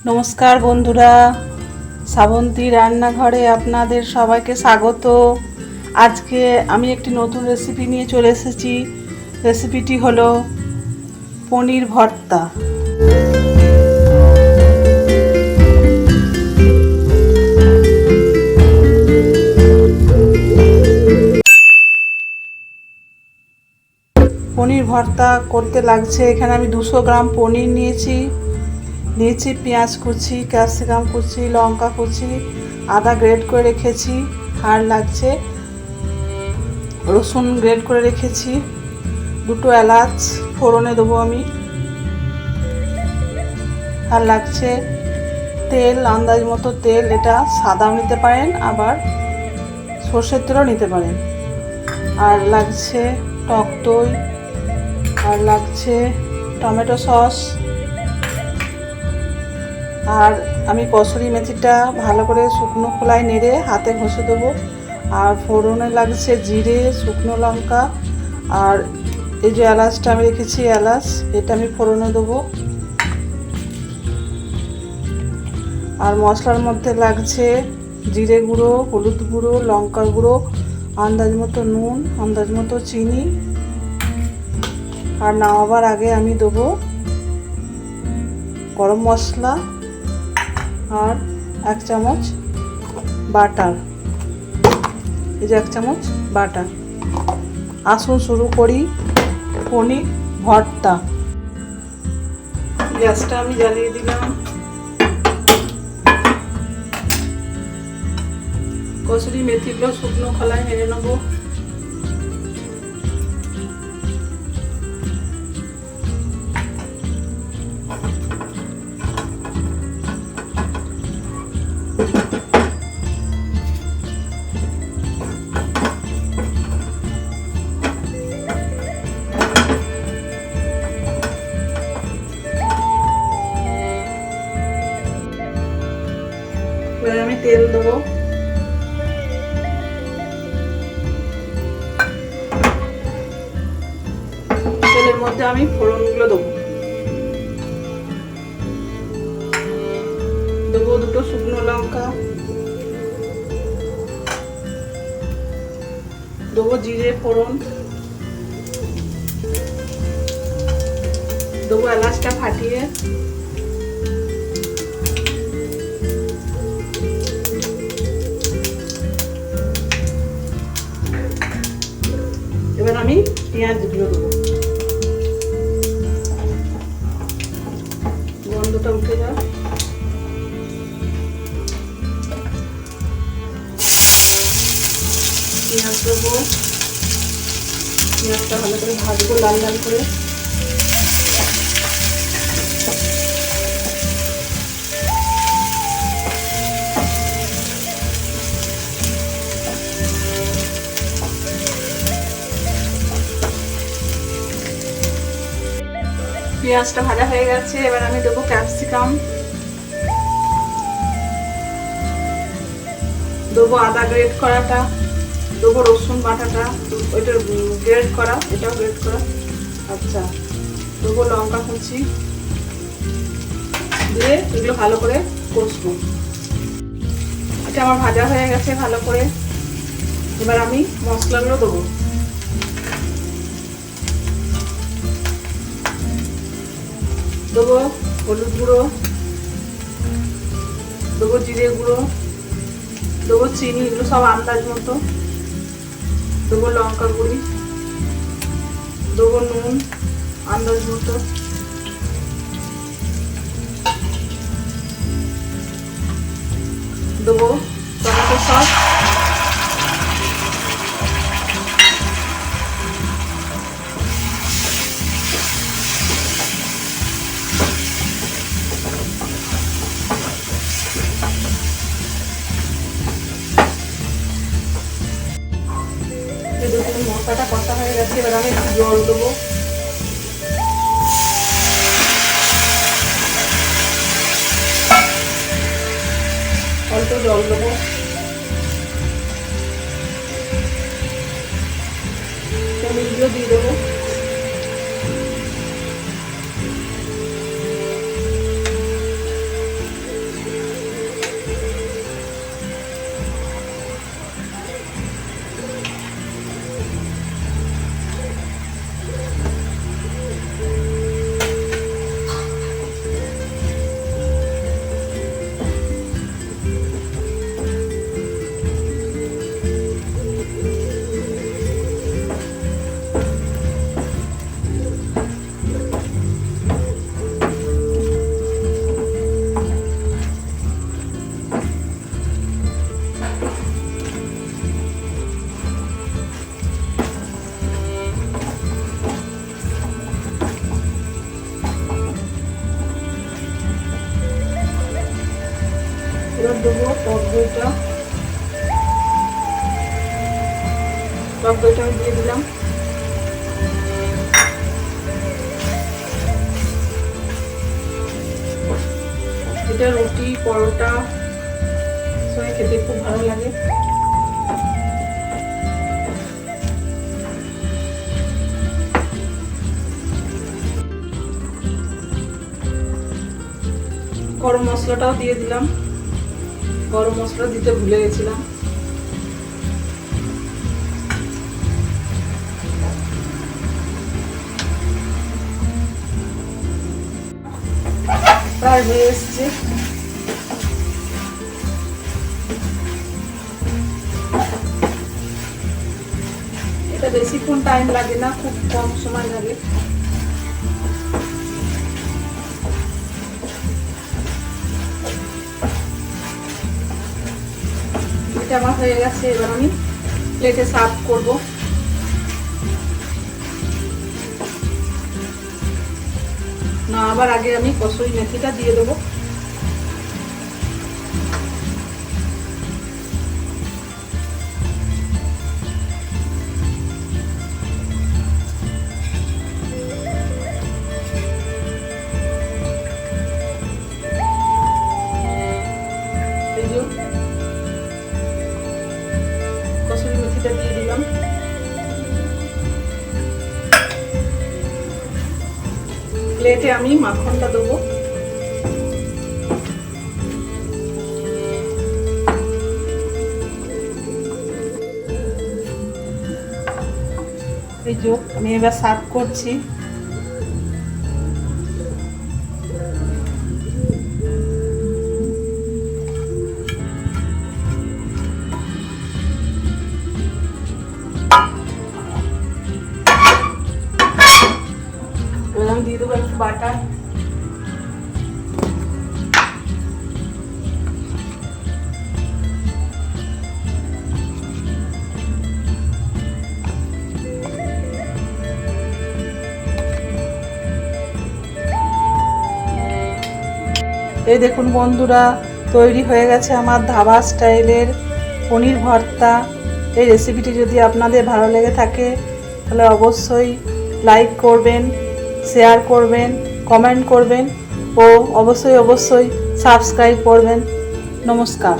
নমস্কার বন্ধুরা, শ্রাবন্তী রান্নাঘরে আপনাদের সবাইকে স্বাগত। আজকে আমি একটি নতুন রেসিপি নিয়ে চলে এসেছি। রেসিপিটি হলো পনির ভর্তা। পনির ভর্তা করতে লাগছে, এখানে আমি 200 গ্রাম পনির নিয়েছি পেঁয়াজ কুচি, ক্যাপসিকাম কুচি, লঙ্কা কুচি, আদা গ্রেট করে রেখেছি, আর লাগছে রসুন গ্রেট করে রেখেছি, 2টো এলাচ ফোড়নে দেবো আমি, আর লাগছে তেল, আন্দাজ মতো তেল। এটা সাদাও নিতে পারেন, আবার সর্ষের তেলও নিতে পারেন। আর লাগছে টক দই, আর লাগছে টমেটো সস, আর আমি কসুরি মেথিটা ভালো করে শুকনো খোলায় নেড়ে হাতে ঘষে দেবো। আর ফোড়নে লাগছে জিরে, শুকনো লঙ্কা, আর এই যে এলাচটা আমি রেখেছি, এলাচ, এটা আমি ফোড়নে দেবো। আর মশলার মধ্যে লাগছে জিরে গুঁড়ো, হলুদ গুঁড়ো, লঙ্কার গুঁড়ো, আন্দাজ মতো নুন, আন্দাজ মতো চিনি। আর নামাবার আগে আমি দেবো গরম মশলা আর 1 চামচ বাটার, এই যে 1 চামচ বাটার। আসুন শুরু করি পনির ভর্তা। গ্যাসটা আমি জ্বালিয়ে দিলাম। কসুরি মেথিগুলো শুকনো খোলায় নেড়ে নেবো। এবার আমি তেল দেবো। তেলের মধ্যে আমি ফোড়নগুলো দেবো। 2টো শুকনো লঙ্কা, দেবো জিরে ফোড়ন, দেবো এলাচটা ফাটিয়ে, এবার আমি পেঁয়াজগুলো দেবো। গন্ধটা উঠে যায়। পেঁয়াজ দেবো, পেঁয়াজটা ভালো করে ভাজবো লাল লাল করে। পেঁয়াজটা ভাজা হয়ে গেছে, এবার আমি দেবো ক্যাপসিকাম, দেবো আদা গ্রেট করাটা, দেবো রসুন বাটাটা, ওইটা গ্রেট করা, এটাও গ্রেট করা, আচ্ছা, দেবো লঙ্কা কুচি, দিয়ে এগুলো ভালো করে কষবো। এটা আমার ভাজা হয়ে গেছে ভালো করে। এবার আমি মশলাগুলো দেবো। দেবো হলুদ গুঁড়ো, দেবো জিরে গুঁড়ো, দেবো চিনি, এগুলো সব আন্দাজ মতো, দেবো লঙ্কা গুঁড়ি, দেবো নুন আন্দাজ মতো, দেবো টমেটো সস, মশলাটা কষা হয়ে গেছে। এবার আমি একটু জল দেবো। অল্প জল দেবো। পনিরগুলো দিয়ে দেবো। এবার দেবো টক দইটা আমি দিয়ে দিলাম। এটা রুটি পরোটা সবাই খেতে খুব ভালো লাগে। গরম মশলাটাও দিয়ে দিলাম, গরম মশলা দিতে ভুলে গেছিলাম। প্রায় হয়ে এসছে। এটা বেশিক্ষণ টাইম লাগে না, খুব কম সময় লাগে। এটা আমার হয়ে গেছে, এবার আমি প্লেটে সার্ভ করব। না, আবার আগে আমি কসুরি মেথিটা দিয়ে দেবো। কসুরি মেথিটা দিয়ে দিলাম। প্লেটে আমি মাখনটা দেবো। এই যে আমি এবার সার্ভ করছি। এবার দিয়ে দেবো একটু বাটার। এই দেখুন বন্ধুরা, তৈরি হয়ে গেছে আমার ধাবা স্টাইলের পনির ভর্তা। এই রেসিপিটি যদি আপনাদের ভালো লেগে থাকে তাহলে অবশ্যই লাইক করবেন, শেয়ার করবেন, কমেন্ট করবেন ও অবশ্যই সাবস্ক্রাইব করবেন। নমস্কার।